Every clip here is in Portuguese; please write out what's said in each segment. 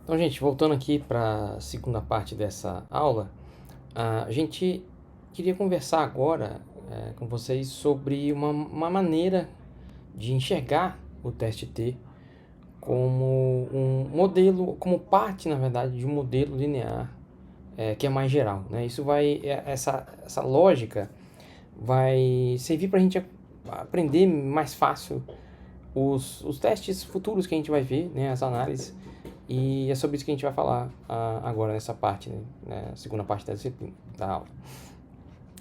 Então, gente, voltando aqui para a segunda parte dessa aula, a gente queria conversar agora com vocês sobre uma maneira de enxergar o teste T como um modelo, como parte, na verdade, de um modelo linear que é mais geral, né? Essa lógica vai servir para a gente aprender mais fácil os testes futuros que a gente vai ver, né? As análises. E é sobre isso que a gente vai falar agora nessa parte, né? Na segunda parte da disciplina, da aula.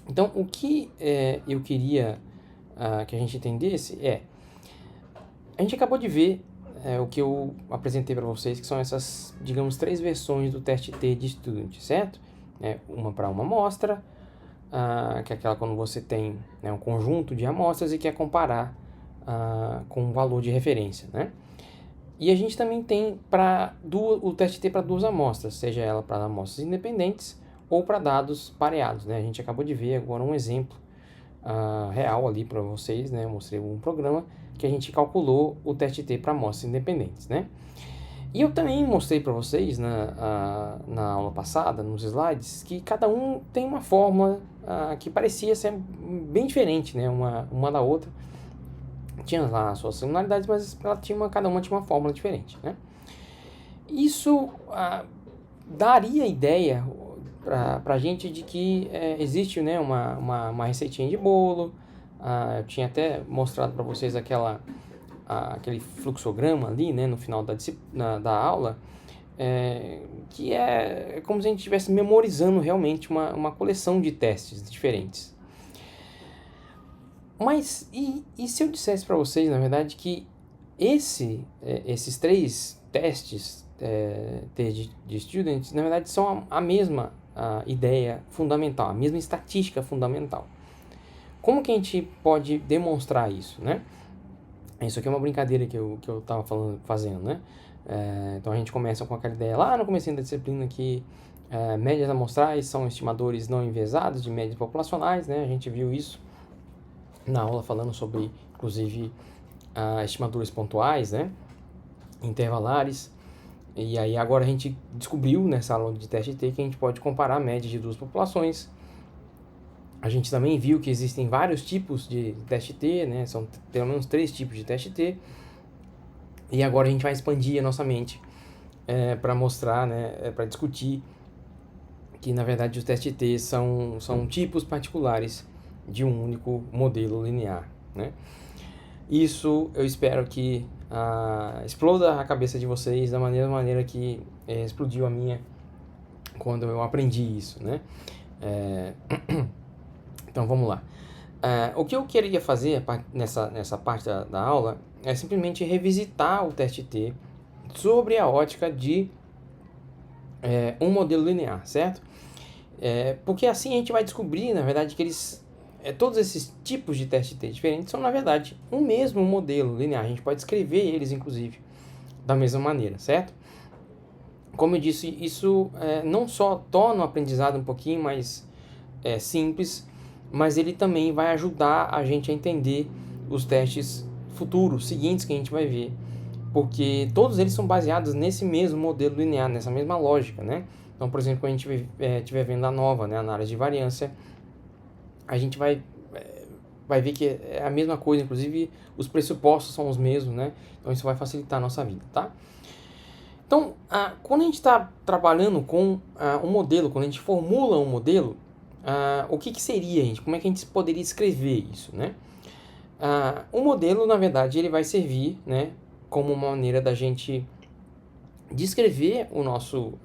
Então, o que eu queria que a gente entendesse a gente acabou de ver o que eu apresentei para vocês, que são essas, digamos, três versões do teste T de Student, certo? Uma para uma amostra, que é aquela quando você tem um conjunto de amostras e quer comparar com um valor de referência, né? E a gente também tem o teste T para duas amostras, seja ela para amostras independentes ou para dados pareados, né? A gente acabou de ver agora um exemplo real ali para vocês, né? Eu mostrei um programa que a gente calculou o teste T para amostras independentes, né? E eu também mostrei para vocês na aula passada, nos slides, que cada um tem uma fórmula que parecia ser bem diferente, né? Uma da outra. Tinha lá as suas similaridades, mas cada uma tinha uma fórmula diferente, né? Isso daria ideia para a gente de que existe, né, uma receitinha de bolo. Eu tinha até mostrado para vocês aquele fluxograma ali, né, no final da aula, que é como se a gente estivesse memorizando realmente uma coleção de testes diferentes. Mas e se eu dissesse para vocês, na verdade, que esses três testes de students, na verdade, são a mesma ideia fundamental, a mesma estatística fundamental. Como que a gente pode demonstrar isso, né? Isso aqui é uma brincadeira que eu estava fazendo, né? Então a gente começa com aquela ideia lá no começo da disciplina que médias amostrais são estimadores não enviesados de médias populacionais, né? A gente viu isso na aula falando sobre, inclusive, estimadores pontuais, né? Intervalares. E aí agora a gente descobriu nessa aula de teste T que a gente pode comparar a média de duas populações. A gente também viu que existem vários tipos de teste T, né? São pelo menos 3 tipos de teste T. E agora a gente vai expandir a nossa mente para mostrar, né? Para discutir que na verdade os testes T são tipos particulares de um único modelo linear, né? Isso eu espero que exploda a cabeça de vocês da mesma maneira que explodiu a minha quando eu aprendi isso, né? Então vamos lá. O que eu queria fazer nessa parte da aula é simplesmente revisitar o teste T sobre a ótica de um modelo linear, certo? Porque assim a gente vai descobrir, na verdade, que todos esses tipos de teste T diferentes são, na verdade, um mesmo modelo linear. A gente pode escrever eles, inclusive, da mesma maneira, certo? Como eu disse, isso não só torna o aprendizado um pouquinho mais simples, mas ele também vai ajudar a gente a entender os testes futuros, seguintes que a gente vai ver. Porque todos eles são baseados nesse mesmo modelo linear, nessa mesma lógica, né? Então, por exemplo, quando a gente estiver vendo a nova, né, análise de variância, a gente vai ver que é a mesma coisa, inclusive os pressupostos são os mesmos, né? Então isso vai facilitar a nossa vida, tá? Então, quando a gente está trabalhando com um modelo, quando a gente formula um modelo, o que seria, gente? Como é que a gente poderia escrever isso, né? O modelo, na verdade, ele vai servir, né, como uma maneira da gente descrever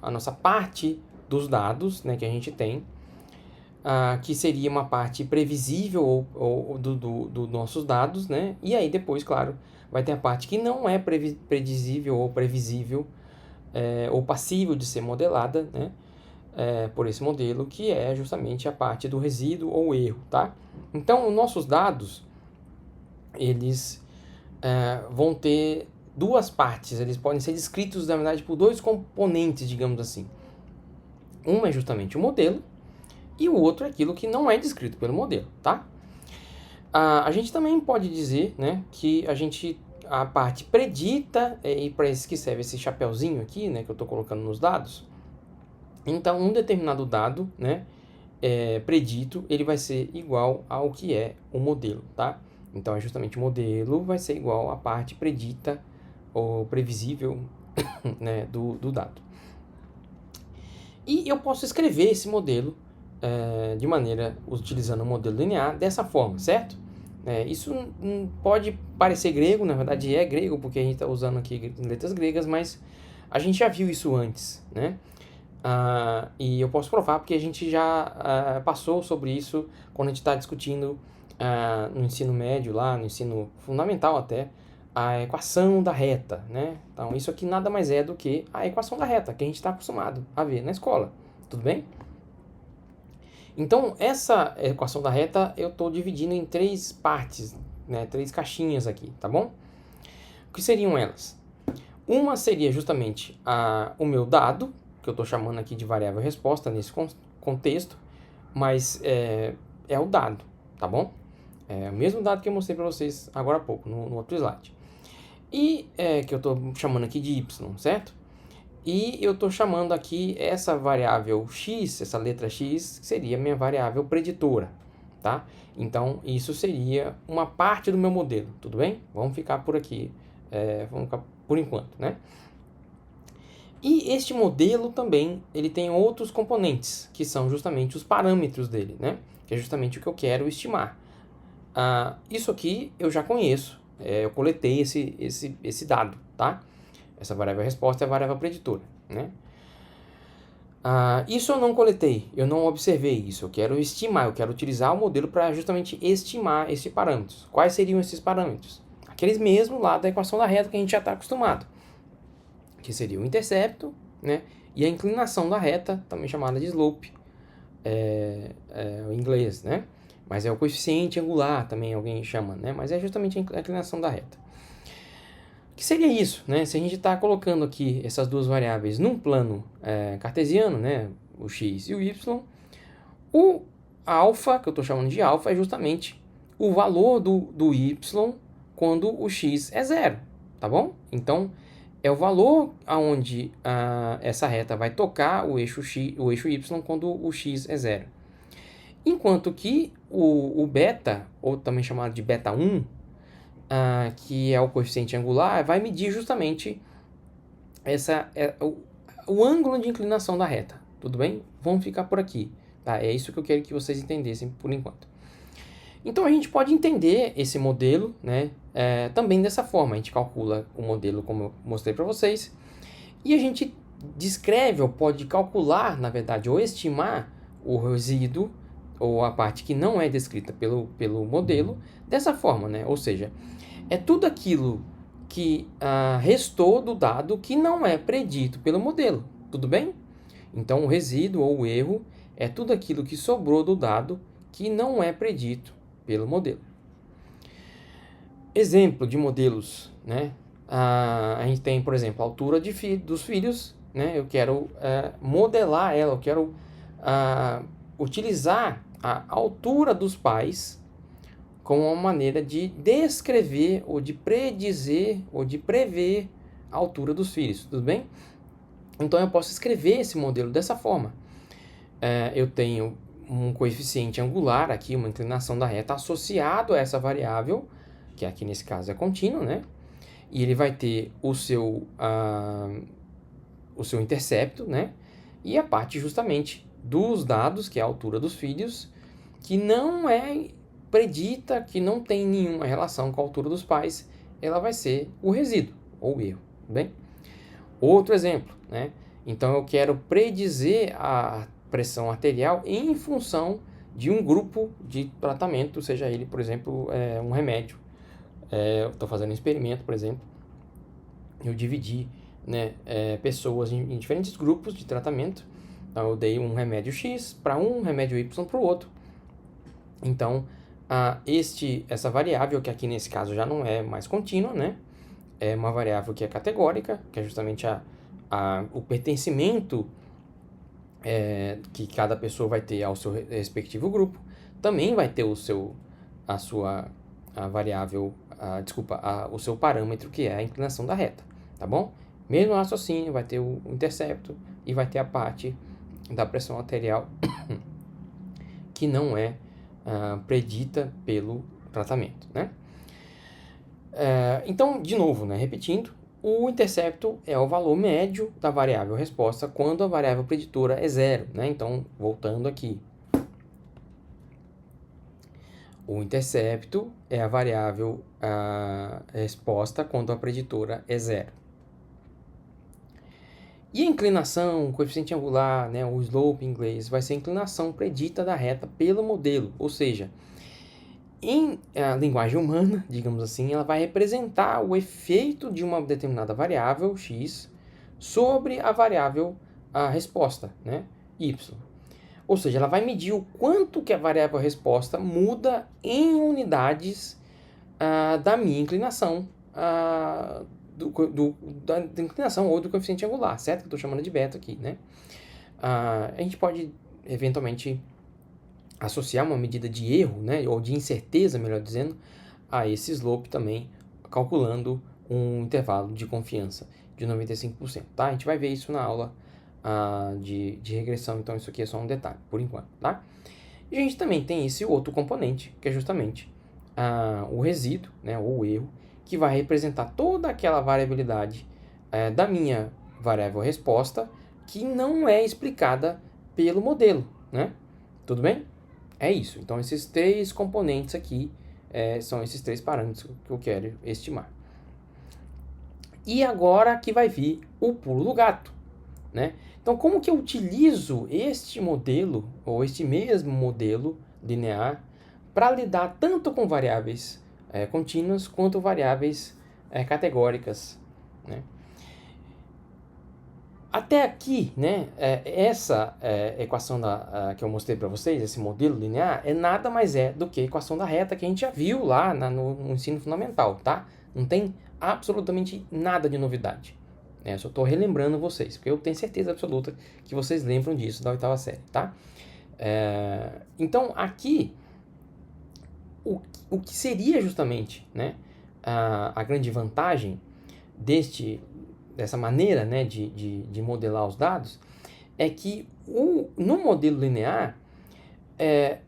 a nossa parte dos dados, né, que a gente tem, que seria uma parte previsível dos nossos dados, né? E aí depois, claro, vai ter a parte que não é predizível ou previsível ou passível de ser modelada, né? Por esse modelo, que é justamente a parte do resíduo ou erro, tá? Então, os nossos dados, eles vão ter duas partes, eles podem ser descritos, na verdade, por dois componentes, digamos assim. Um é justamente o modelo, e o outro é aquilo que não é descrito pelo modelo, tá? A gente também pode dizer, né, que a gente a parte predita, e para isso que serve esse chapeuzinho aqui, né, que eu estou colocando nos dados. Então, um determinado dado, né, predito, ele vai ser igual ao que é o modelo, tá? Então, é justamente o modelo vai ser igual à parte predita ou previsível, né, do dado. E eu posso escrever esse modelo de maneira, utilizando o modelo linear, dessa forma, certo? Isso pode parecer grego, na verdade é grego, porque a gente está usando aqui letras gregas, mas a gente já viu isso antes, né? E eu posso provar porque a gente já passou sobre isso quando a gente está discutindo no ensino médio, lá no ensino fundamental até, a equação da reta, né? Então isso aqui nada mais é do que a equação da reta que a gente está acostumado a ver na escola, tudo bem? Então essa equação da reta eu estou dividindo em 3 partes, né? 3 caixinhas aqui, tá bom? O que seriam elas? Uma seria justamente o meu dado, que eu estou chamando aqui de variável resposta nesse contexto, mas é o dado, tá bom? É o mesmo dado que eu mostrei para vocês agora há pouco, no outro slide. E que eu estou chamando aqui de y, certo? E eu estou chamando aqui essa variável x, essa letra x, que seria minha variável preditora, tá? Então, isso seria uma parte do meu modelo, tudo bem? Vamos ficar por aqui, vamos ficar por enquanto, né? E este modelo também, ele tem outros componentes, que são justamente os parâmetros dele, né? Que é justamente o que eu quero estimar. Isso aqui eu já conheço, eu coletei esse dado, tá? Essa variável resposta é a variável preditora, né? Isso eu não coletei, eu não observei isso, eu quero estimar, eu quero utilizar o modelo para justamente estimar esses parâmetros. Quais seriam esses parâmetros? Aqueles mesmos lá da equação da reta que a gente já está acostumado, que seria o intercepto, né? E a inclinação da reta, também chamada de slope, em inglês, né? Mas é o coeficiente angular, também alguém chama, né? Mas é justamente a inclinação da reta. O que seria isso, né? Se a gente está colocando aqui essas duas variáveis num plano cartesiano, né? O x e o y, o alfa, que eu estou chamando de alfa, é justamente o valor do y quando o x é zero, tá bom? Então, é o valor aonde essa reta vai tocar o eixo y quando o x é zero. Enquanto que o beta, ou também chamado de beta 1, que é o coeficiente angular, vai medir justamente o ângulo de inclinação da reta, tudo bem? Vamos ficar por aqui, tá? É isso que eu quero que vocês entendessem por enquanto. Então a gente pode entender esse modelo, né, também dessa forma. A gente calcula o modelo como eu mostrei para vocês e a gente descreve ou pode calcular, na verdade, ou estimar o resíduo ou a parte que não é descrita pelo modelo dessa forma, né? Ou seja, é tudo aquilo que restou do dado que não é predito pelo modelo, tudo bem? Então o resíduo ou o erro é tudo aquilo que sobrou do dado que não é predito pelo modelo. Exemplo de modelos, né? A gente tem, por exemplo, a altura dos filhos, né? Eu quero modelar ela, eu quero utilizar a altura dos pais como uma maneira de descrever ou de predizer ou de prever a altura dos filhos, tudo bem? Então eu posso escrever esse modelo dessa forma. Eu tenho um coeficiente angular aqui, uma inclinação da reta associado a essa variável, que aqui nesse caso é contínuo, né? E ele vai ter o seu intercepto, né? E a parte justamente dos dados, que é a altura dos filhos, que não é predita, que não tem nenhuma relação com a altura dos pais, ela vai ser o resíduo, ou o erro, bem? Outro exemplo, né? Então eu quero predizer a pressão arterial em função de um grupo de tratamento, seja ele, por exemplo, um remédio. Eu estou fazendo um experimento, por exemplo, eu dividi, né, pessoas em diferentes grupos de tratamento. Então, eu dei um remédio X para um, remédio Y para o outro. Então, essa variável, que aqui nesse caso já não é mais contínua, né? É uma variável que é categórica, que é justamente o pertencimento que cada pessoa vai ter ao seu respectivo grupo. Também vai ter a variável o seu parâmetro, que é a inclinação da reta, tá bom? Mesmo raciocínio, vai ter o intercepto e vai ter a parte da pressão arterial que não é predita pelo tratamento, né? Então, de novo, né, repetindo, o intercepto é o valor médio da variável resposta quando a variável preditora é zero, né? Então, voltando aqui, o intercepto é a variável resposta quando a preditora é zero. E a inclinação, o coeficiente angular, né, o slope em inglês, vai ser a inclinação predita da reta pelo modelo, ou seja, em linguagem humana, digamos assim, ela vai representar o efeito de uma determinada variável, x, sobre a variável resposta, né, y. Ou seja, ela vai medir o quanto que a variável resposta muda em unidades da minha inclinação, da inclinação ou do coeficiente angular, certo? Que eu estou chamando de beta aqui, né? A gente pode, eventualmente, associar uma medida de erro, né, ou de incerteza, melhor dizendo, a esse slope também, calculando um intervalo de confiança de 95%, tá? A gente vai ver isso na aula de regressão, então isso aqui é só um detalhe, por enquanto, tá? E a gente também tem esse outro componente, que é justamente o resíduo, né, ou o erro, que vai representar toda aquela variabilidade da minha variável resposta, que não é explicada pelo modelo, né? Tudo bem? É isso. Então, esses três componentes aqui são esses três parâmetros que eu quero estimar. E agora que vai vir o pulo do gato, né? Então, como que eu utilizo este modelo, ou este mesmo modelo linear, para lidar tanto com variáveis contínuas quanto variáveis categóricas, né? Até aqui, né, essa equação que eu mostrei para vocês, esse modelo linear, nada mais do que a equação da reta que a gente já viu lá no ensino fundamental, tá? Não tem absolutamente nada de novidade. Eu só estou relembrando vocês, porque eu tenho certeza absoluta que vocês lembram disso da oitava série, tá? Então, aqui, o que seria justamente, né, a grande vantagem dessa maneira, né, de modelar os dados, é que no modelo linear,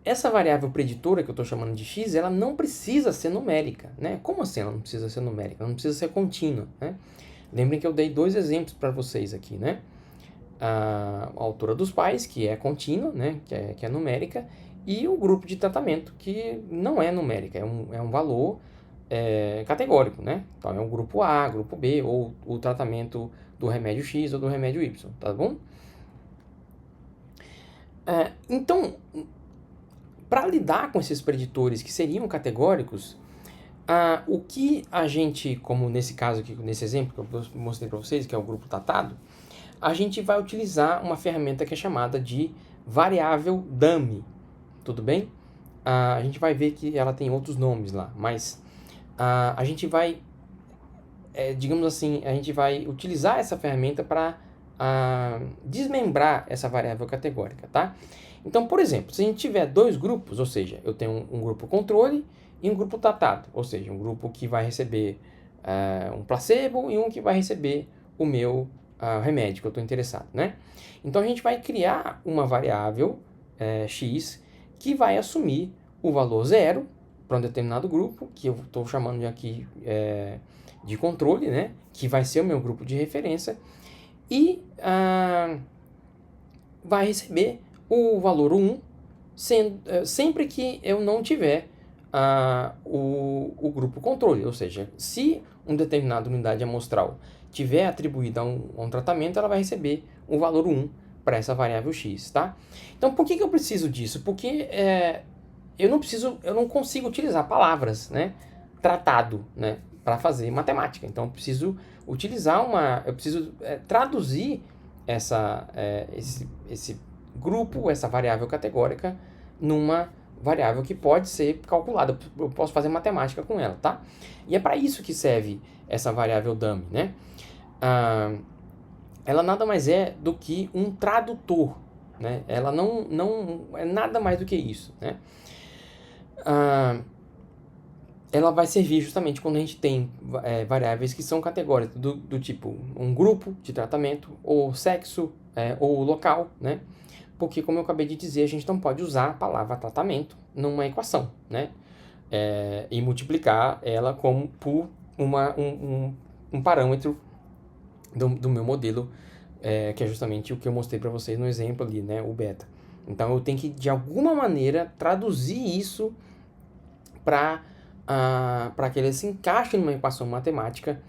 essa variável preditora que eu estou chamando de x, ela não precisa ser numérica, né? Como assim ela não precisa ser numérica? Ela não precisa ser contínua, né? Lembrem que eu dei dois exemplos para vocês aqui, né? A altura dos pais, que é contínua, né, que é numérica, e o grupo de tratamento, que não é numérica, é um valor categórico, né? Então é um grupo A, grupo B, ou o tratamento do remédio X ou do remédio Y, tá bom? Então, para lidar com esses preditores que seriam categóricos, o que a gente, como nesse caso aqui, nesse exemplo que eu mostrei para vocês, que é o grupo tratado, a gente vai utilizar uma ferramenta que é chamada de variável dummy, tudo bem? A gente vai ver que ela tem outros nomes lá, mas a gente vai, digamos assim, a gente vai utilizar essa ferramenta para desmembrar essa variável categórica, tá? Então, por exemplo, se a gente tiver dois grupos, ou seja, eu tenho um grupo controle e um grupo tratado, ou seja, um grupo que vai receber um placebo e um que vai receber o meu remédio que eu estou interessado, né? Então, a gente vai criar uma variável x que vai assumir o valor zero para um determinado grupo, que eu estou chamando aqui de controle, né? Que vai ser o meu grupo de referência, e vai receber o valor 1 sempre que eu não tiver o grupo controle, ou seja, se uma determinada unidade amostral tiver atribuída a um tratamento, ela vai receber o valor 1 para essa variável x, tá? Então, por que eu preciso disso? Porque eu não consigo utilizar palavras, né, tratado, né, para fazer matemática. Então, eu preciso utilizar eu preciso traduzir esse grupo, essa variável categórica, numa variável que pode ser calculada. Eu posso fazer matemática com ela, tá? E é para isso que serve essa variável dummy, né? Ela nada mais é do que um tradutor, né? Ela não é nada mais do que isso, né? ela vai servir justamente quando a gente tem variáveis que são categóricas do tipo um grupo de tratamento, ou sexo, ou local, né? Porque, como eu acabei de dizer, a gente não pode usar a palavra tratamento numa equação, né? E multiplicar ela por um parâmetro do meu modelo, que é justamente o que eu mostrei para vocês no exemplo ali, né? O beta. Então, eu tenho que, de alguma maneira, traduzir isso para que ele se encaixe numa equação matemática,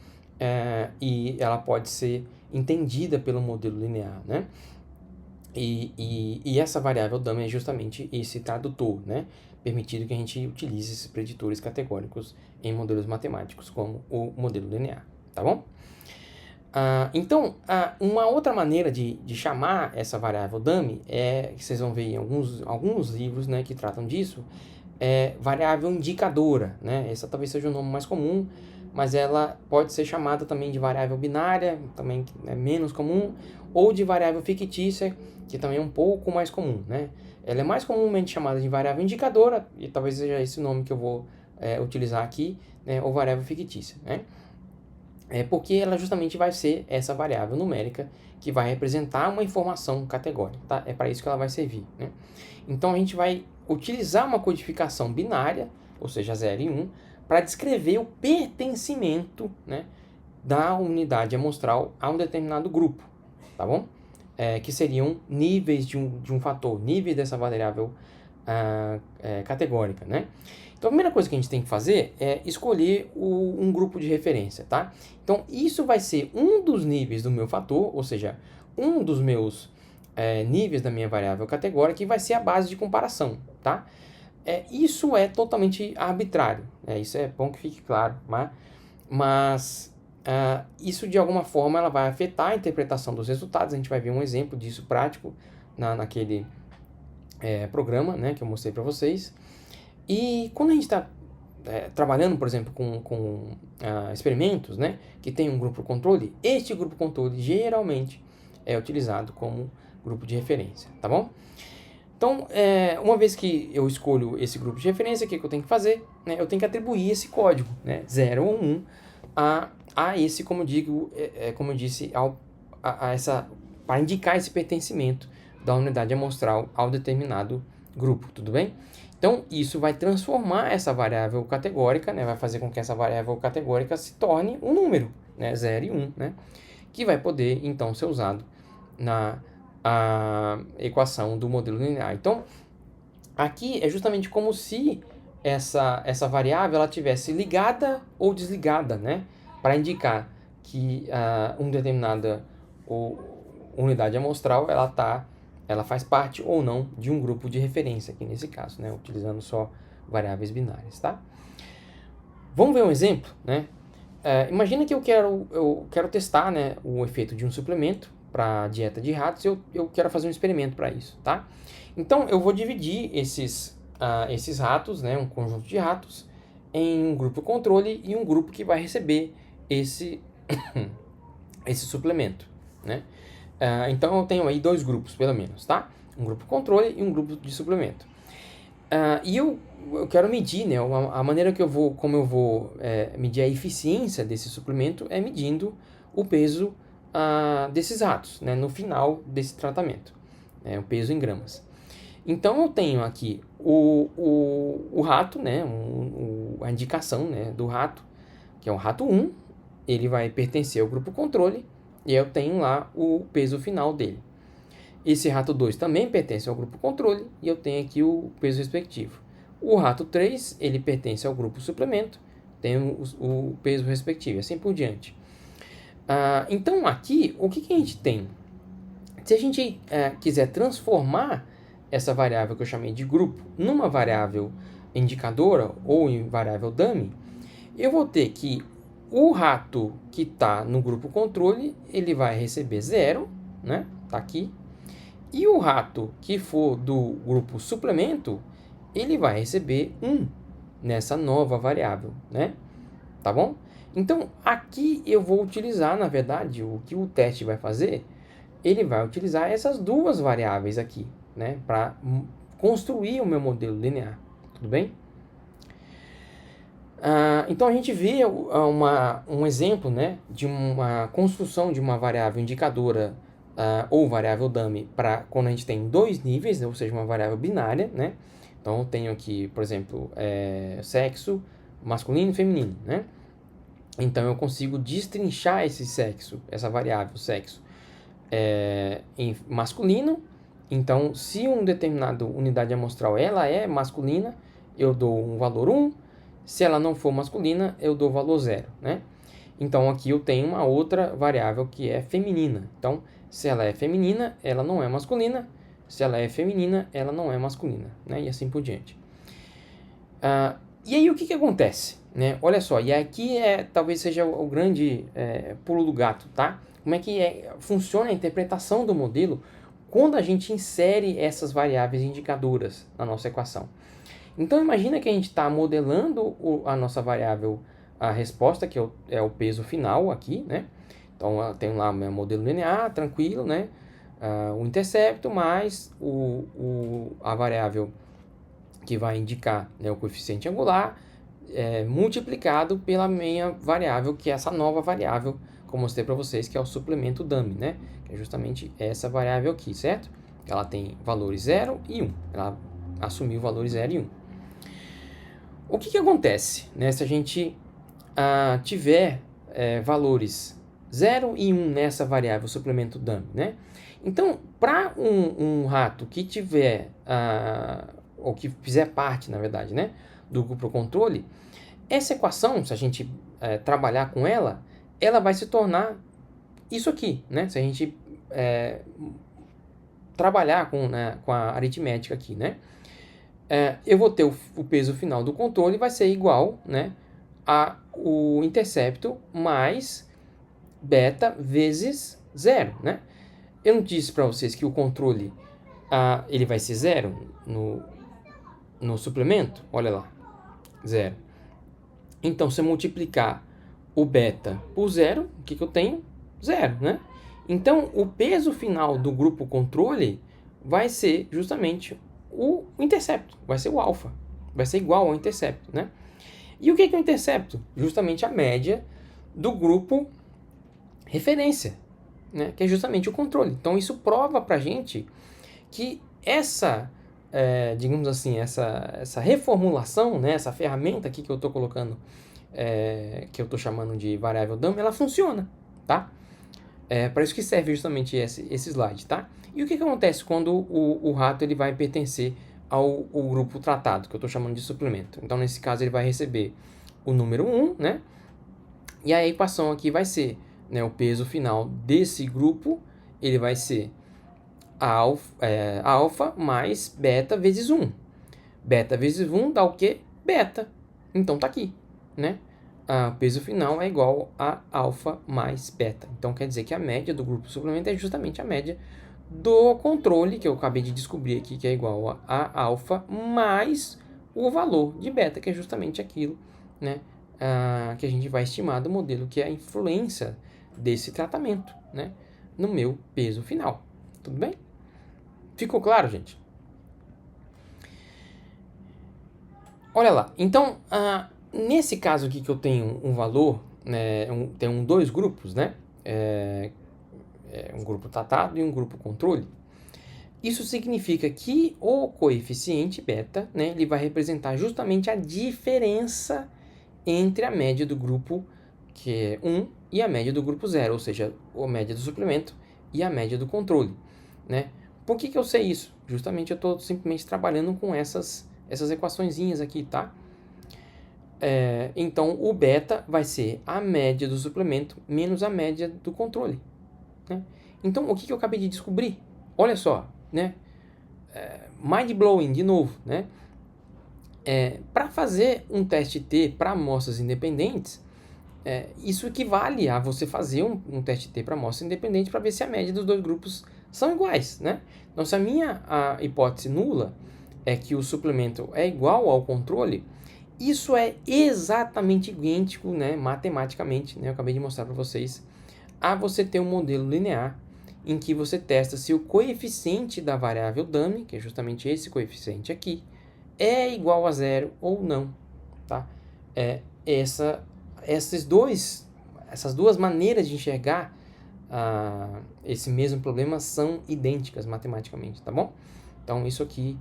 e ela pode ser entendida pelo modelo linear, né? E essa variável dummy é justamente esse tradutor, né? Permitindo que a gente utilize esses preditores categóricos em modelos matemáticos, como o modelo linear, tá bom? Então, uma outra maneira de chamar essa variável dummy, que vocês vão ver em alguns livros, né, que tratam disso, é variável indicadora, né? Essa talvez seja o nome mais comum, mas ela pode ser chamada também de variável binária, também é menos comum, ou de variável fictícia, que também é um pouco mais comum, né? Ela é mais comumente chamada de variável indicadora, e talvez seja esse o nome que eu vou utilizar aqui, né? Ou variável fictícia, né? Porque ela justamente vai ser essa variável numérica que vai representar uma informação categórica, tá? É para isso que ela vai servir, né? Então, a gente vai utilizar uma codificação binária, ou seja, 0 e 1, para descrever o pertencimento, né, da unidade amostral a um determinado grupo, tá bom? Que seriam níveis de um fator, níveis dessa variável categórica, né? Então, a primeira coisa que a gente tem que fazer é escolher um grupo de referência, tá? Então, isso vai ser um dos níveis do meu fator, ou seja, um dos meus níveis da minha variável categórica, que vai ser a base de comparação, tá? Isso é totalmente arbitrário, isso é bom que fique claro, mas isso de alguma forma ela vai afetar a interpretação dos resultados. A gente vai ver um exemplo disso prático naquele programa, né, que eu mostrei para vocês. E quando a gente está trabalhando, por exemplo, com experimentos, né, que tem um grupo controle, este grupo controle geralmente é utilizado como grupo de referência, tá bom? Então, uma vez que eu escolho esse grupo de referência, o que eu tenho que fazer? Né, eu tenho que atribuir esse código, né, 0 ou 1, a esse, como eu disse, para indicar esse pertencimento da unidade amostral ao determinado grupo, tudo bem? Então, isso vai transformar essa variável categórica, né, vai fazer com que essa variável categórica se torne um número, né, 0 e 1, né, que vai poder, então, ser usado na equação do modelo linear. Então, aqui é justamente como se essa variável ela tivesse ligada ou desligada, né, para indicar que uma determinada unidade amostral ela faz parte ou não de um grupo de referência, aqui nesse caso, né, utilizando só variáveis binárias, tá? Vamos ver um exemplo, né? Imagina que eu quero testar, né, o efeito de um suplemento para dieta de ratos. Eu quero fazer um experimento para isso, tá? Então, eu vou dividir esses ratos, né, um conjunto de ratos, em um grupo controle e um grupo que vai receber esse suplemento, né? Então, eu tenho aí dois grupos, pelo menos, tá? Um grupo controle e um grupo de suplemento. E eu quero medir, né? A maneira como eu vou medir a eficiência desse suplemento é medindo o peso desses ratos, né? No final desse tratamento, o peso em gramas. Então, eu tenho aqui o rato, né? A indicação, né, do rato, que é o rato 1, ele vai pertencer ao grupo controle, e eu tenho lá o peso final dele. Esse rato 2 também pertence ao grupo controle, e eu tenho aqui o peso respectivo. O rato 3, ele pertence ao grupo suplemento, tem o peso respectivo, assim por diante. Então, aqui, o que a gente tem? Se a gente quiser transformar essa variável que eu chamei de grupo numa variável indicadora ou em variável dummy, eu vou ter que o rato que está no grupo controle, ele vai receber 0, né? Tá aqui. E o rato que for do grupo suplemento, ele vai receber 1 nessa nova variável, né? Tá bom? Então, aqui eu vou utilizar, na verdade, o que o teste vai fazer, ele vai utilizar essas duas variáveis aqui, né? Para construir o meu modelo linear, tudo bem? Então a gente vê um exemplo, né, de uma construção de uma variável indicadora ou variável dummy para quando a gente tem dois níveis, né, ou seja, uma variável binária, né? Então eu tenho aqui, por exemplo, sexo masculino e feminino, né? Então eu consigo destrinchar esse sexo, essa variável sexo, em masculino. Então, se uma determinada unidade amostral ela é masculina, eu dou um valor 1. Se ela não for masculina, eu dou o valor 0, né? Então, aqui eu tenho uma outra variável que é feminina. Então, se ela é feminina, ela não é masculina. Se ela é feminina, ela não é masculina, né? E assim por diante. E aí, o que acontece? Né? Olha só, e aqui talvez seja o grande pulo do gato, tá? Como é que funciona a interpretação do modelo quando a gente insere essas variáveis indicadoras na nossa equação. Então, imagina que a gente está modelando a nossa variável, a resposta, que é o peso final aqui, né? Então, eu tenho lá o meu modelo linear, tranquilo, né? O intercepto mais a variável que vai indicar, né, o coeficiente angular, multiplicado pela minha variável, que é essa nova variável, como eu mostrei para vocês, que é o suplemento dummy, né? Que é justamente essa variável aqui, certo? Ela tem valores 0 e 1. Ela assumiu valores 0 e 1. O que acontece, né, se a gente tiver valores 0 e 1 nessa variável suplemento dummy, né? Então, para um rato que tiver, ou que fizer parte, na verdade, né, do grupo controle, essa equação, se a gente trabalhar com ela, ela vai se tornar isso aqui, né? Se a gente trabalhar com a aritmética aqui, né? Eu vou ter o peso final do controle vai ser igual, né, a o intercepto mais beta vezes 0, né? Eu não disse para vocês que o controle ele vai ser 0 no suplemento? Olha lá, 0. Então, se eu multiplicar o beta por 0, o que eu tenho? 0, né? Então, o peso final do grupo controle vai ser justamente o intercepto, vai ser o alfa, vai ser igual ao intercepto, né? E o que é o intercepto? Justamente a média do grupo referência, né? Que é justamente o controle. Então, isso prova para a gente que essa, digamos assim, essa reformulação, né? Essa ferramenta aqui que eu estou colocando, que eu estou chamando de variável dummy, ela funciona, tá? Para isso que serve justamente esse slide, tá? E o que acontece quando o rato ele vai pertencer ao grupo tratado, que eu estou chamando de suplemento? Então, nesse caso, ele vai receber o número 1, né? E a equação aqui vai ser, né, o peso final desse grupo, ele vai ser alfa mais beta vezes 1. Beta vezes 1 dá o quê? Beta. Então, tá aqui, né? O peso final é igual a alfa mais beta. Então, quer dizer que a média do grupo suplemento é justamente a média do controle, que eu acabei de descobrir aqui, que é igual a alfa mais o valor de beta, que é justamente aquilo, né, que a gente vai estimar do modelo, que é a influência desse tratamento, né, no meu peso final. Tudo bem? Ficou claro, gente? Olha lá. Então, nesse caso aqui que eu tenho um valor, né, tenho dois grupos, né, um grupo tratado e um grupo controle. Isso significa que o coeficiente beta, né, ele vai representar justamente a diferença entre a média do grupo, que é 1, e a média do grupo 0, ou seja, a média do suplemento e a média do controle, né? Por que eu sei isso? Justamente eu estou simplesmente trabalhando com essas equaçõezinhas aqui, tá? Então, o beta vai ser a média do suplemento menos a média do controle, né? Então, o que eu acabei de descobrir? Olha só, né? Mind-blowing, de novo, né? Para fazer um teste T para amostras independentes, isso equivale a você fazer um teste T para amostra independente para ver se a média dos dois grupos são iguais, né? Então, se a hipótese nula é que o suplemento é igual ao controle, isso é exatamente idêntico, né, matematicamente, né, eu acabei de mostrar para vocês, a você ter um modelo linear em que você testa se o coeficiente da variável dummy, que é justamente esse coeficiente aqui, é igual a 0 ou não, tá? essas duas maneiras de enxergar esse mesmo problema são idênticas matematicamente, tá bom? Então, isso aqui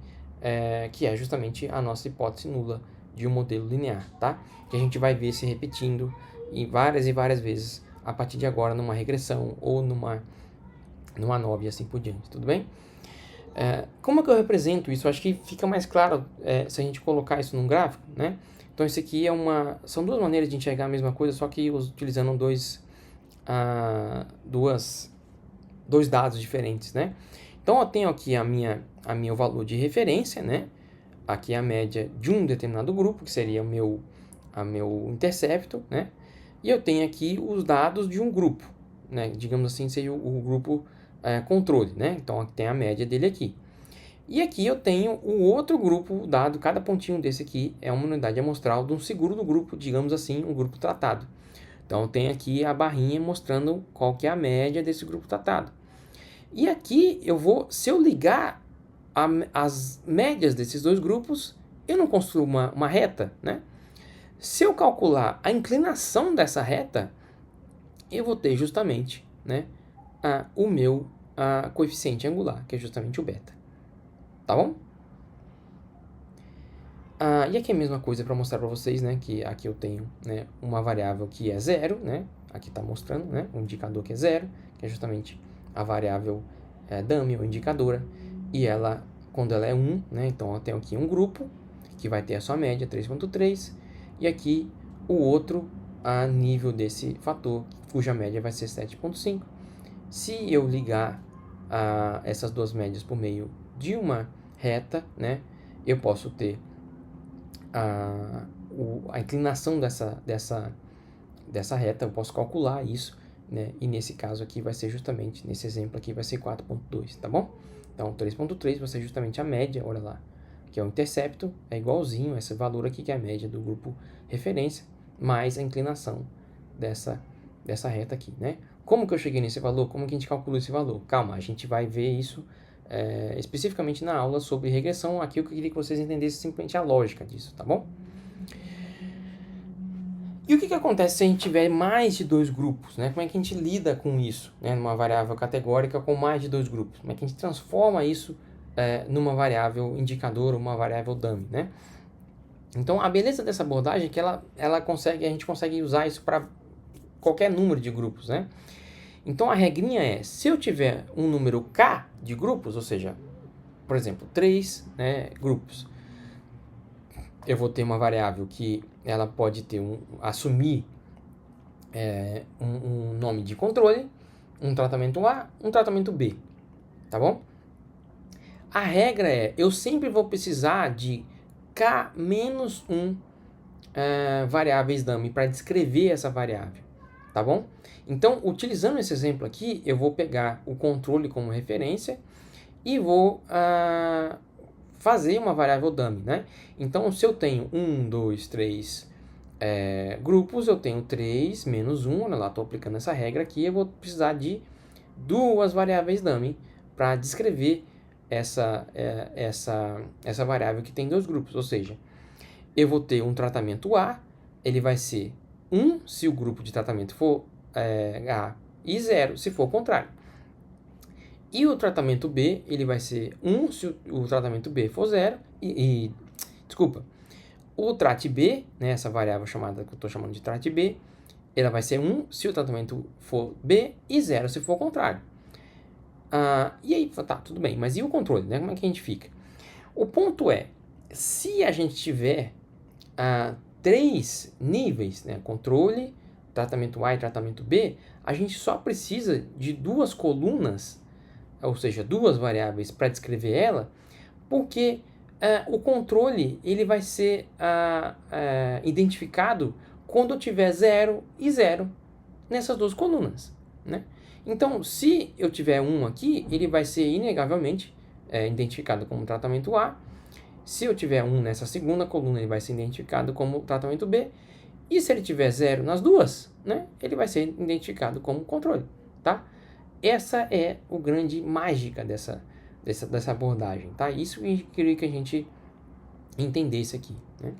que é justamente a nossa hipótese nula de um modelo linear, tá? Que a gente vai ver se repetindo várias e várias vezes a partir de agora numa regressão ou numa nova e assim por diante, tudo bem? Como é que eu represento isso? Eu acho que fica mais claro se a gente colocar isso num gráfico, né? Então, isso aqui são duas maneiras de enxergar a mesma coisa, só que utilizando dois dados diferentes, né? Então, eu tenho aqui o valor de referência, né? Aqui é a média de um determinado grupo, que seria o meu intercepto, né? E eu tenho aqui os dados de um grupo, né? Digamos assim, seria o grupo controle, né? Então, aqui tem a média dele aqui. E aqui eu tenho o outro grupo dado, cada pontinho desse aqui é uma unidade amostral de um seguro do grupo, digamos assim, um grupo tratado. Então, tem aqui a barrinha mostrando qual que é a média desse grupo tratado. E aqui se eu ligar as médias desses dois grupos, eu não construo uma reta, né? Se eu calcular a inclinação dessa reta, eu vou ter justamente, né, o meu coeficiente angular, que é justamente o beta. Tá bom? E aqui é a mesma coisa para mostrar para vocês, né, que aqui eu tenho, né, uma variável que é zero, né, aqui está mostrando, né, um indicador que é zero, que é justamente a variável dummy ou indicadora, e ela, quando ela é 1, né, então eu tenho aqui um grupo que vai ter a sua média 3.3, e aqui o outro a nível desse fator, cuja média vai ser 7.5. Se eu ligar essas duas médias por meio de uma reta, né, eu posso ter a inclinação dessa reta, eu posso calcular isso, né? E nesse caso aqui vai ser justamente, nesse exemplo aqui vai ser 4.2, tá bom? Então 3.3 vai ser justamente a média, olha lá, que é o intercepto, é igualzinho a esse valor aqui que é a média do grupo referência, mais a inclinação dessa reta aqui, né? Como que eu cheguei nesse valor? Como que a gente calculou esse valor? Calma, a gente vai ver isso especificamente na aula sobre regressão. Aqui eu queria que vocês entendessem simplesmente a lógica disso, tá bom? E o que acontece se a gente tiver mais de dois grupos, né? Como é que a gente lida com isso, né? Numa variável categórica com mais de dois grupos? Como é que a gente transforma isso numa variável indicador, uma variável dummy, né? Então, a beleza dessa abordagem é que a gente consegue usar isso para qualquer número de grupos, né? Então, a regrinha é, se eu tiver um número K de grupos, ou seja, por exemplo, 3 grupos, eu vou ter uma variável que ela pode assumir um nome de controle, um tratamento A, um tratamento B, tá bom? A regra é, eu sempre vou precisar de K menos 1 variáveis dummy para descrever essa variável, tá bom? Então, utilizando esse exemplo aqui, eu vou pegar o controle como referência e vou fazer uma variável dummy, né? Então, se eu tenho 1, 2, 3 grupos, eu tenho 3 menos 1, olha lá, estou aplicando essa regra aqui, eu vou precisar de duas variáveis dummy para descrever essa variável que tem dois grupos, ou seja, eu vou ter um tratamento A, ele vai ser 1 se o grupo de tratamento for A e 0 se for o contrário. E o tratamento B, ele vai ser 1 se o tratamento B for 0 desculpa, o trat B, né, essa variável chamada que eu estou chamando de trat B, ela vai ser 1 se o tratamento for B e 0 se for o contrário. E aí, tá, tudo bem, mas e o controle, né? Como é que a gente fica? O ponto é, se a gente tiver 3 níveis, né, controle, tratamento A e tratamento B, a gente só precisa de duas colunas, ou seja, duas variáveis para descrever ela, porque o controle ele vai ser identificado quando eu tiver 0 e 0 nessas duas colunas, né? Então, se eu tiver 1 aqui, ele vai ser inegavelmente identificado como tratamento A. Se eu tiver 1 nessa segunda coluna, ele vai ser identificado como tratamento B. E se ele tiver 0 nas duas, né, ele vai ser identificado como controle, tá? Essa é a grande mágica dessa abordagem, tá? Isso que eu queria que a gente entendesse aqui, né?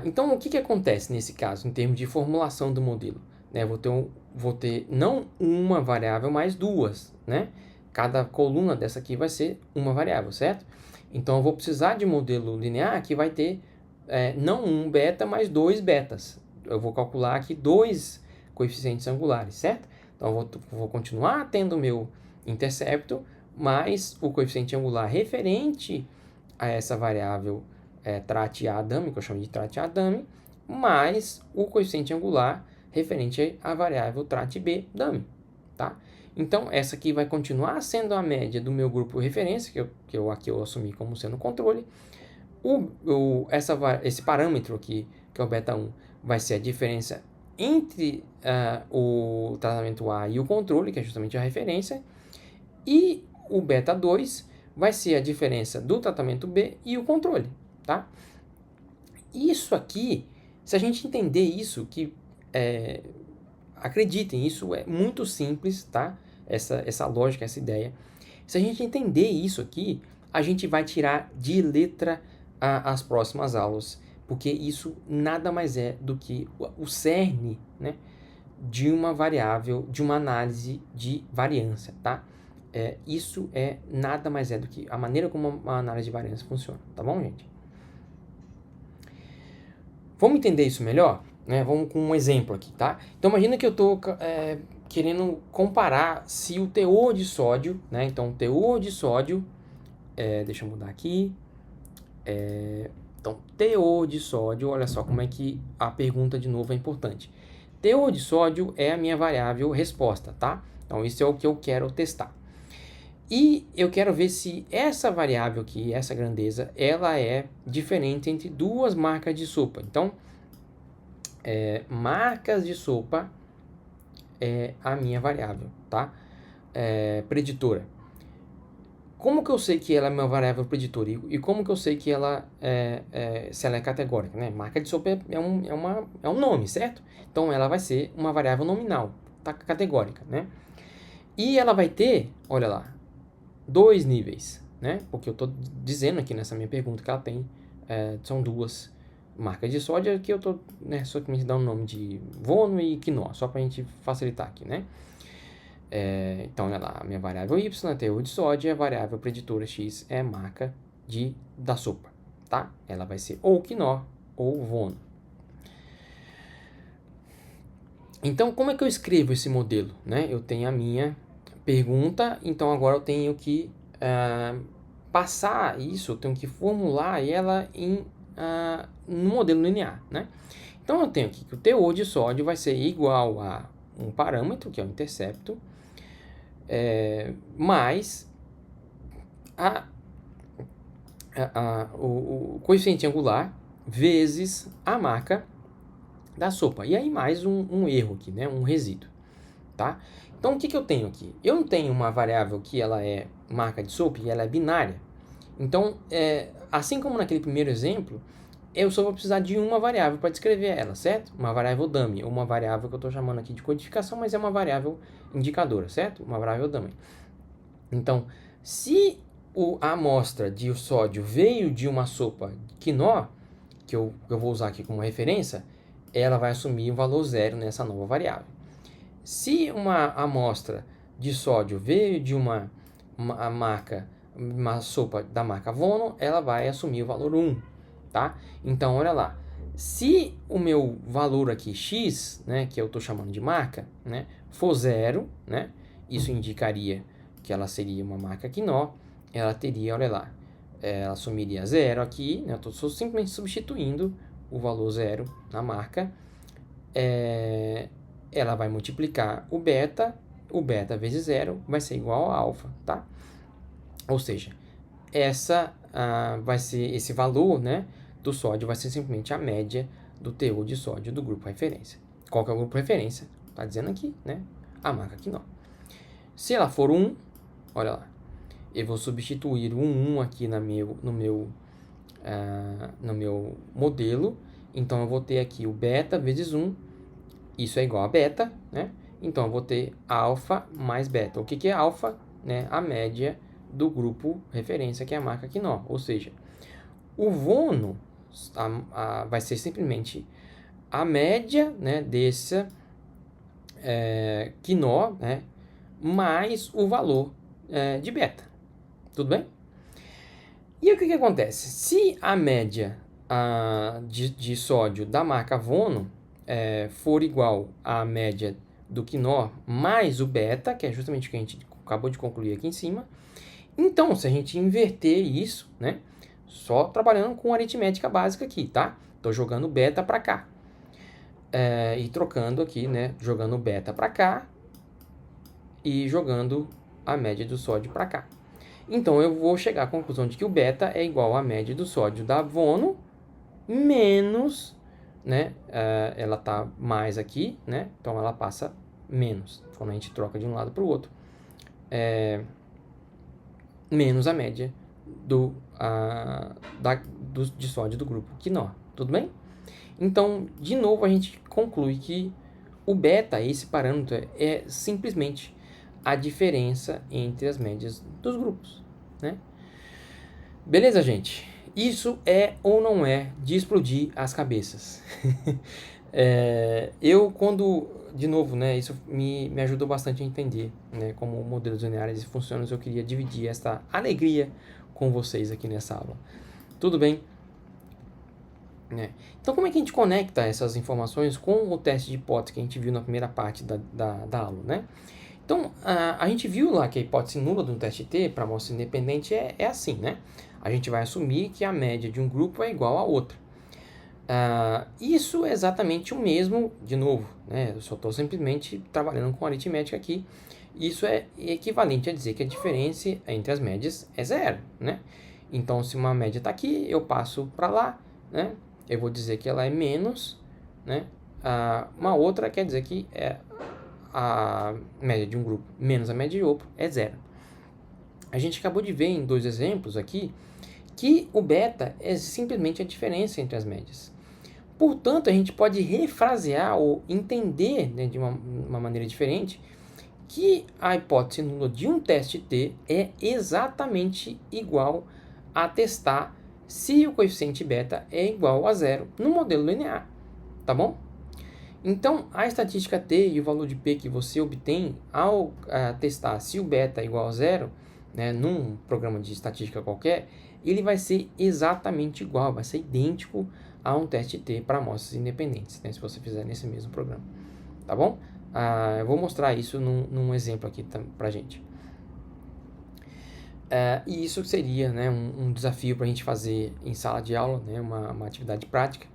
Então, o que acontece nesse caso, em termos de formulação do modelo? Né? Vou ter não uma variável, mas duas, né? Cada coluna dessa aqui vai ser uma variável, certo? Então, eu vou precisar de modelo linear que vai ter não um beta, mas dois betas. Eu vou calcular aqui dois coeficientes angulares, certo? Então, eu vou continuar tendo o meu intercepto, mais o coeficiente angular referente a essa variável trat A dummy, que eu chamo de trat A dummy, mais o coeficiente angular referente à variável trat B dummy, tá? Então, essa aqui vai continuar sendo a média do meu grupo referência, que eu aqui eu assumi como sendo o controle. Esse parâmetro aqui, que é o beta 1, vai ser a diferença entre o tratamento A e o controle, que é justamente a referência, e o beta 2 vai ser a diferença do tratamento B e o controle, tá? Isso aqui, se a gente entender isso, acreditem, isso é muito simples, tá? Essa lógica, essa ideia. Se a gente entender isso aqui, a gente vai tirar de letra as próximas aulas, porque isso nada mais é do que o cerne, né, de uma variável, de uma análise de variância, tá? Isso nada mais é do que a maneira como uma análise de variância funciona, tá bom, gente? Vamos entender isso melhor? Né? Vamos com um exemplo aqui, tá? Então, imagina que eu estou querendo comparar se o teor de sódio, né? Então, o teor de sódio, deixa eu mudar aqui. Então, teor de sódio, olha só como é que a pergunta de novo é importante. Teor de sódio é a minha variável resposta, tá? Então, isso é o que eu quero testar. E eu quero ver se essa variável aqui, essa grandeza, ela é diferente entre duas marcas de sopa. Então, marcas de sopa é a minha variável, tá? Preditora. Como que eu sei que ela é uma variável preditora? E como que eu sei que ela se ela é categórica, né? Marca de sopa é um nome, certo? Então, ela vai ser uma variável nominal, tá? Categórica, né? E ela vai ter, olha lá, dois níveis, né? Porque eu estou dizendo aqui nessa minha pergunta que ela tem, são duas marcas de sódio, que eu estou só que me dá o nome de Vono e Quinó, só para a gente facilitar aqui, né? Então, olha lá, a minha variável y é teor de sódio e a variável preditora x é marca da sopa, tá? Ela vai ser ou Quinó ou Vono. Então, como é que eu escrevo esse modelo, né? Eu tenho a minha pergunta, então agora eu tenho que passar isso, eu tenho que formular ela no modelo linear, né? Então eu tenho aqui que o teor de sódio vai ser igual a um parâmetro, que é o intercepto, mais o coeficiente angular vezes a marca da sopa. E aí mais um erro aqui, né? Um resíduo, tá? Então, o que eu tenho aqui? Eu não tenho uma variável que ela é marca de sopa e ela é binária. Então, assim como naquele primeiro exemplo, eu só vou precisar de uma variável para descrever ela, certo? Uma variável dummy, ou uma variável que eu estou chamando aqui de codificação, mas é uma variável indicadora, certo? Uma variável dummy. Então, se a amostra de sódio veio de uma sopa quinó, que eu vou usar aqui como referência, ela vai assumir o valor zero nessa nova variável. Se uma amostra de sódio veio de uma sopa da marca Vono, ela vai assumir o valor 1, tá? Então, olha lá. Se o meu valor aqui, x, né, que eu estou chamando de marca, né, for zero, né, isso indicaria que ela seria uma marca Quinó, ela teria, olha lá, ela assumiria zero aqui, né, eu estou simplesmente substituindo o valor zero na marca, ela vai multiplicar o beta vezes zero vai ser igual a alfa, tá? Ou seja, vai ser esse valor, né, do sódio vai ser simplesmente a média do teor de sódio do grupo referência. Qual que é o grupo referência? Tá dizendo aqui, né? A marca Quinó. Se ela for 1, olha lá, eu vou substituir o 1 aqui no meu modelo. Então, eu vou ter aqui o beta vezes 1. Isso é igual a beta, né? Então, eu vou ter alfa mais beta. O que é alfa? Né? A média do grupo referência, que é a marca Quinó. Ou seja, o Vono vai ser simplesmente a média, né, desse QNOR, né, mais o valor de beta. Tudo bem? E o que acontece? Se a média de sódio da marca Vono for igual à média do QNOR mais o beta, que é justamente o que a gente acabou de concluir aqui em cima, então, se a gente inverter isso, né, só trabalhando com aritmética básica aqui, tá? Estou jogando beta para cá. E trocando aqui, né, jogando beta para cá e jogando a média do sódio para cá. Então, eu vou chegar à conclusão de que o beta é igual à média do sódio da Vono menos, né, ela tá mais aqui, né, então ela passa menos, quando a gente troca de um lado para o outro, menos a média de sódio do grupo QNOR, tudo bem? Então, de novo, a gente conclui que o beta, esse parâmetro, é simplesmente a diferença entre as médias dos grupos, né? Beleza, gente? Isso é ou não é de explodir as cabeças? De novo, né, isso me ajudou bastante a entender, né, como modelos lineares funcionam. Eu queria dividir esta alegria com vocês aqui nessa aula. Tudo bem? Então, como é que a gente conecta essas informações com o teste de hipótese que a gente viu na primeira parte da aula, né? Então, a gente viu lá que a hipótese nula de um teste T para amostra independente é assim, né? A gente vai assumir que a média de um grupo é igual a outra. Isso é exatamente o mesmo, de novo, né? Eu só estou simplesmente trabalhando com aritmética aqui. Isso é equivalente a dizer que a diferença entre as médias é zero, né? Então, se uma média está aqui, eu passo para lá, né? Eu vou dizer que ela é menos, né? Uma outra quer dizer que a média de um grupo menos a média de outro é zero. A gente acabou de ver em 2 exemplos aqui que o beta é simplesmente a diferença entre as médias. Portanto, a gente pode refrasear ou entender, né, de uma maneira diferente que a hipótese nula de um teste T é exatamente igual a testar se o coeficiente beta é igual a zero no modelo linear, tá bom? Então, a estatística T e o valor de P que você obtém ao testar se o beta é igual a zero, né, num programa de estatística qualquer, ele vai ser exatamente igual, vai ser idêntico a um teste T para amostras independentes, né, se você fizer nesse mesmo programa, tá bom? Eu vou mostrar isso num exemplo aqui para a gente. E isso seria, né, um desafio para a gente fazer em sala de aula, né, uma atividade prática.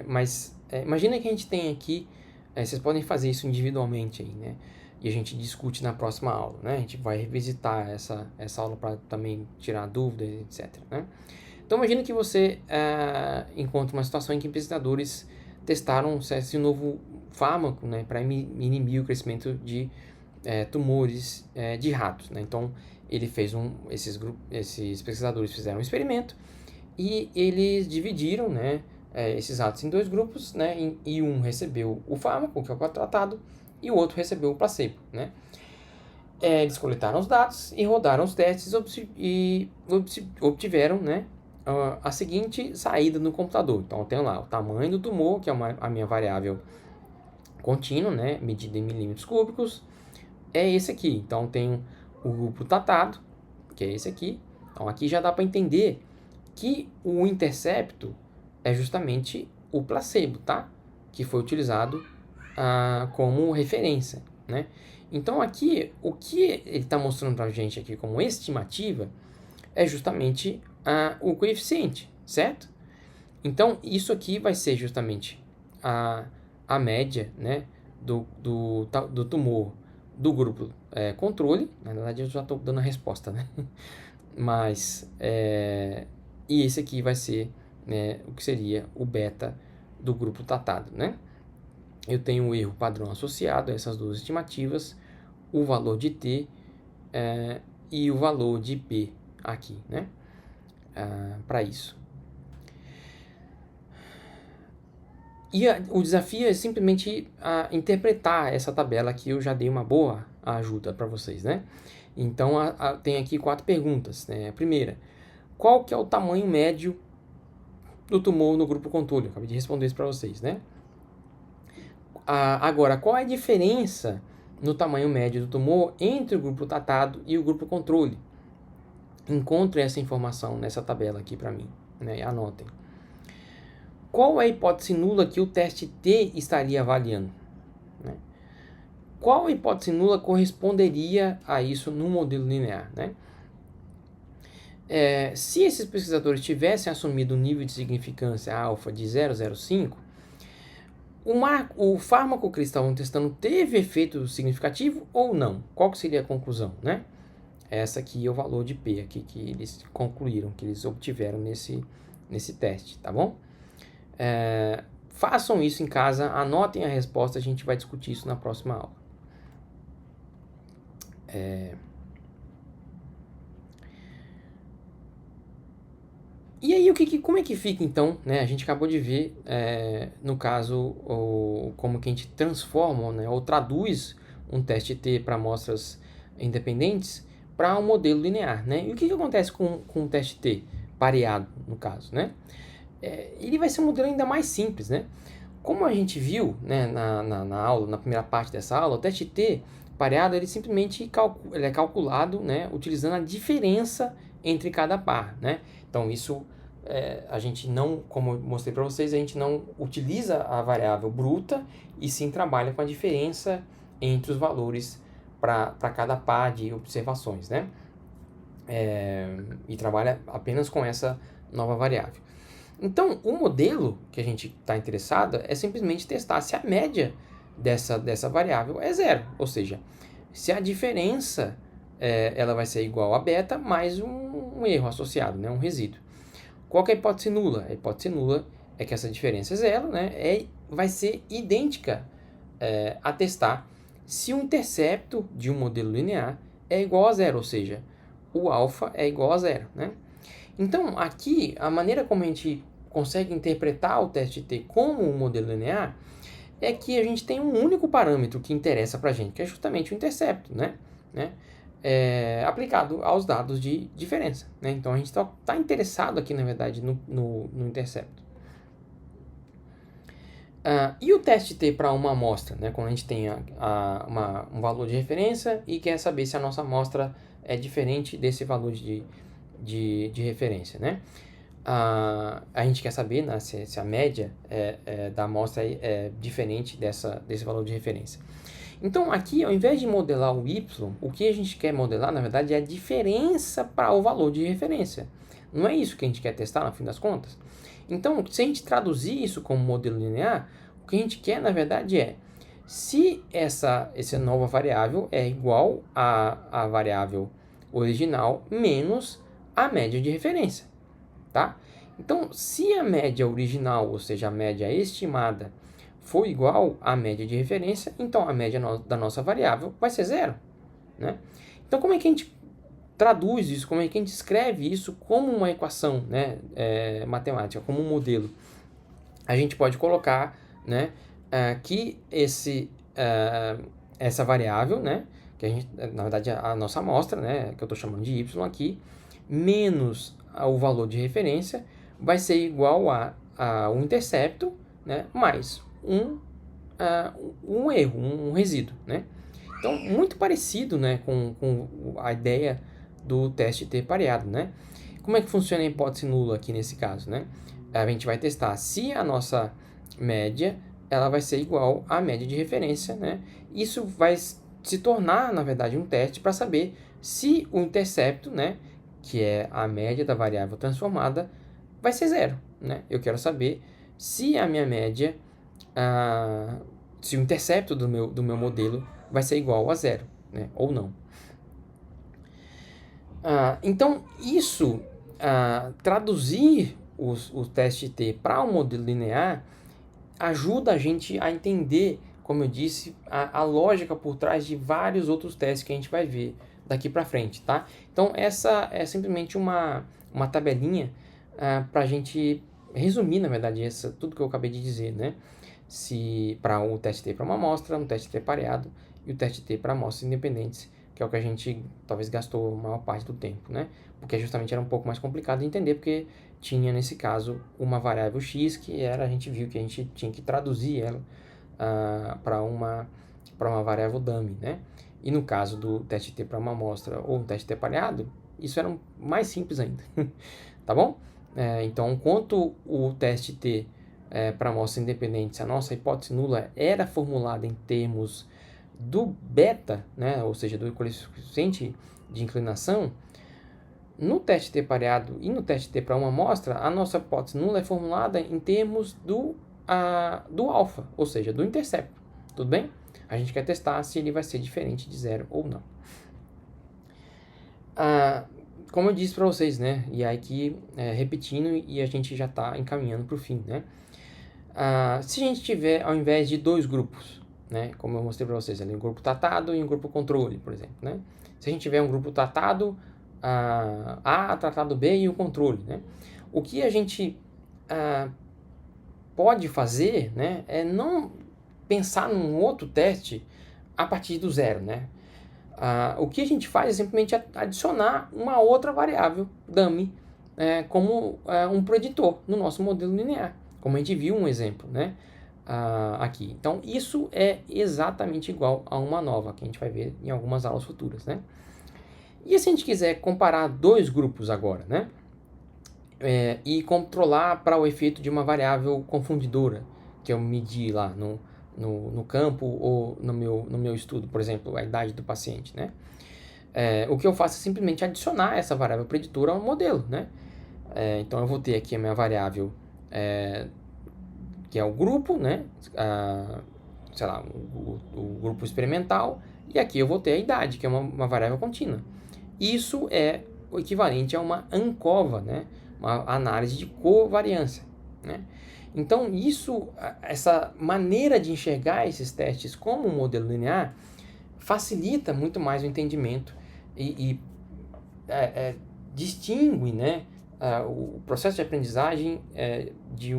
Mas imagina que a gente tem aqui, vocês podem fazer isso individualmente aí, né? E a gente discute na próxima aula, né? A gente vai revisitar essa aula para também tirar dúvidas, etc, né? Então imagina que você encontra uma situação em que pesquisadores testaram esse novo fármaco, né, para inibir o crescimento de tumores de ratos, né? Então ele fez esses pesquisadores fizeram um experimento e eles dividiram, né, esses ratos em 2 grupos, né, e um recebeu o fármaco, que é o tratado, e o outro recebeu o placebo, né. Eles coletaram os dados e rodaram os testes e obtiveram, né, a seguinte saída no computador. Então, eu tenho lá o tamanho do tumor, que é a minha variável contínua, né, medida em milímetros cúbicos, é esse aqui. Então, tenho o grupo tratado, que é esse aqui. Então, aqui já dá para entender que o intercepto é justamente o placebo, tá? Que foi utilizado como referência, né? Então aqui, o que ele está mostrando para a gente aqui como estimativa é justamente o coeficiente, certo? Então isso aqui vai ser justamente a média, né, do tumor do grupo controle. Na verdade eu já estou dando a resposta, né? Mas, e esse aqui vai ser, né, o que seria o beta do grupo tratado, né? Eu tenho um erro padrão associado a essas 2 estimativas, o valor de T e o valor de P aqui, né? Para isso. E o desafio é simplesmente interpretar essa tabela que eu já dei uma boa ajuda para vocês, né? Então, tem aqui 4 perguntas, né? A primeira, qual que é o tamanho médio do tumor no grupo controle. Eu acabei de responder isso para vocês, né? Agora, qual é a diferença no tamanho médio do tumor entre o grupo tratado e o grupo controle? Encontre essa informação nessa tabela aqui para mim, né? Anotem. Qual é a hipótese nula que o teste T estaria avaliando, né? Qual hipótese nula corresponderia a isso no modelo linear, né? Se esses pesquisadores tivessem assumido um nível de significância alfa de 0,05, o fármaco que eles estavam testando teve efeito significativo ou não? Qual que seria a conclusão, né? Essa aqui é o valor de P aqui que eles concluíram, que eles obtiveram nesse teste, tá bom? Façam isso em casa, anotem a resposta, a gente vai discutir isso na próxima aula. E aí, como é que fica então, né? A gente acabou de ver, no caso, como que a gente transforma, né, ou traduz um teste T para amostras independentes para um modelo linear, né? E o que acontece com o teste T pareado, no caso, né? Ele vai ser um modelo ainda mais simples, né? Como a gente viu, né, na aula, na primeira parte dessa aula, o teste T pareado, ele simplesmente ele é calculado, né, utilizando a diferença entre cada par, né? Então, isso a gente não, como eu mostrei para vocês, a gente não utiliza a variável bruta e sim trabalha com a diferença entre os valores para cada par de observações, né? E trabalha apenas com essa nova variável. Então, o modelo que a gente está interessado é simplesmente testar se a média dessa variável é zero, ou seja, se a diferença ela vai ser igual a beta mais um erro associado, né, um resíduo. Qual que é a hipótese nula? A hipótese nula é que essa diferença é zero, né, vai ser idêntica a testar se o intercepto de um modelo linear é igual a zero, ou seja, o alfa é igual a zero, né? Então, aqui, a maneira como a gente consegue interpretar o teste T como um modelo linear é que a gente tem um único parâmetro que interessa para a gente, que é justamente o intercepto, né? Aplicado aos dados de diferença, né? Então, a gente está interessado aqui, na verdade, no intercepto. E o teste T para uma amostra, né? Quando a gente tem um valor de referência e quer saber se a nossa amostra é diferente desse valor de referência, né? A gente quer saber, né, se a média da amostra é diferente desse valor de referência. Então, aqui, ao invés de modelar o y, o que a gente quer modelar, na verdade, é a diferença para o valor de referência. Não é isso que a gente quer testar, no fim das contas? Então, se a gente traduzir isso como modelo linear, o que a gente quer, na verdade, é se essa nova variável é igual à variável original menos a média de referência, tá? Então, se a média original, ou seja, a média estimada, for igual à média de referência, então a média da nossa variável vai ser zero, né? Então, como é que a gente traduz isso, como é que a gente escreve isso como uma equação, né, matemática, como um modelo? A gente pode colocar, né, que essa variável, né, que a gente, na verdade, a nossa amostra, né, que eu estou chamando de y aqui, menos o valor de referência, vai ser igual a um intercepto, né, mais um erro, um resíduo, né? Então, muito parecido, né, com a ideia do teste T pareado, né? Como é que funciona a hipótese nula aqui nesse caso, né? A gente vai testar se a nossa média ela vai ser igual à média de referência, né? Isso vai se tornar, na verdade, um teste para saber se o intercepto, né, que é a média da variável transformada, vai ser zero, né? Eu quero saber se a minha média, se o intercepto do meu modelo vai ser igual a zero, né, ou não. Então, isso, traduzir o teste T para um modelo linear ajuda a gente a entender, como eu disse, a lógica por trás de vários outros testes que a gente vai ver daqui para frente, tá? Então, essa é simplesmente uma tabelinha para a gente resumir, na verdade, tudo que eu acabei de dizer, né? Se para o teste T para uma amostra, um teste T pareado e o teste T para amostras independentes, que que é o que a gente talvez gastou a maior parte do tempo, né? Porque justamente era um pouco mais complicado de entender, porque tinha, nesse caso, uma variável x, a gente viu que a gente tinha que traduzir ela para uma variável dummy, né? E no caso do teste T para uma amostra ou um teste T pareado, isso era mais simples ainda, tá bom? Então, enquanto o teste T para amostras independentes, a nossa hipótese nula era formulada em termos do beta, né? Ou seja, do coeficiente de inclinação, no teste T pareado e no teste T para uma amostra, a nossa hipótese nula é formulada em termos do alfa, ou seja, do intercepto, tudo bem? A gente quer testar se ele vai ser diferente de zero ou não. Como eu disse para vocês, né? E aí aqui, repetindo, e a gente já está encaminhando para o fim, né? Se a gente tiver, ao invés de dois grupos, né? Como eu mostrei para vocês, ali, um grupo tratado e um grupo controle, por exemplo, né? Se a gente tiver um grupo tratado, A, tratado B e o controle, né? O que a gente pode fazer, né? É não pensar num outro teste a partir do zero, né? O que a gente faz é simplesmente adicionar uma outra variável dummy como um preditor no nosso modelo linear, como a gente viu um exemplo, né? Aqui. Então, isso é exatamente igual a uma nova, que a gente vai ver em algumas aulas futuras, né? E se a gente quiser comparar dois grupos agora, né? E controlar para o efeito de uma variável confundidora, que eu medi lá no campo ou no meu estudo, por exemplo, a idade do paciente, né? O que eu faço é simplesmente adicionar essa variável preditora ao modelo, né? Então eu vou ter aqui a minha variável, que é o grupo, né? Sei lá, o grupo experimental, e aqui eu vou ter a idade, que é uma variável contínua. Isso é o equivalente a uma ANCOVA, né? Uma análise de covariância, né? Então, essa maneira de enxergar esses testes como um modelo linear facilita muito mais o entendimento e distingue, né, o processo de aprendizagem de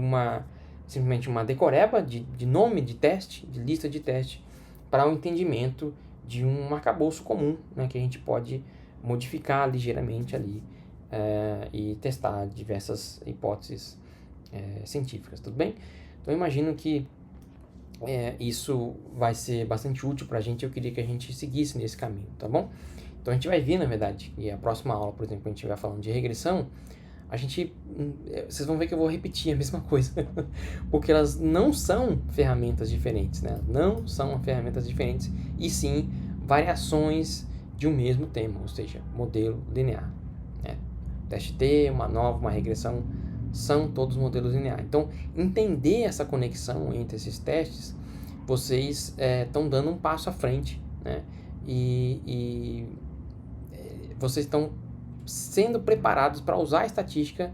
simplesmente uma decoreba de nome de teste, de lista de teste, para o entendimento de um arcabouço comum, né, que a gente pode modificar ligeiramente ali e testar diversas hipóteses científicas, tudo bem? Então eu imagino que isso vai ser bastante útil para a gente. Eu queria que a gente seguisse nesse caminho, tá bom? Então a gente vai ver, na verdade, e a próxima aula, por exemplo, a gente vai falando de regressão, vocês vão ver que eu vou repetir a mesma coisa, porque elas não são ferramentas diferentes, né? Não são ferramentas diferentes, e sim variações de um mesmo tema, ou seja, modelo linear, né? Teste T, uma nova, uma regressão, são todos modelos lineares. Então, entender essa conexão entre esses testes, vocês estão dando um passo à frente, né? E vocês estão sendo preparados para usar a estatística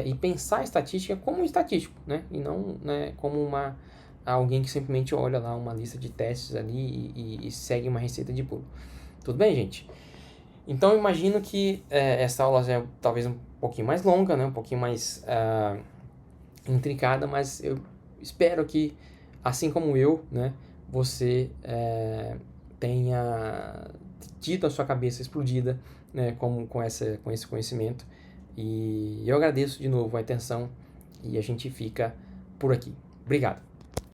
e pensar a estatística como um estatístico, né? E não, né, como alguém que simplesmente olha lá uma lista de testes ali e segue uma receita de bolo. Tudo bem, gente? Então, eu imagino que essa aula é talvez um pouquinho mais longa, né? Um pouquinho mais intrincada, mas eu espero que, assim como eu, né, você tenha tido a sua cabeça explodida, né, com esse conhecimento. E eu agradeço de novo a atenção e a gente fica por aqui. Obrigado.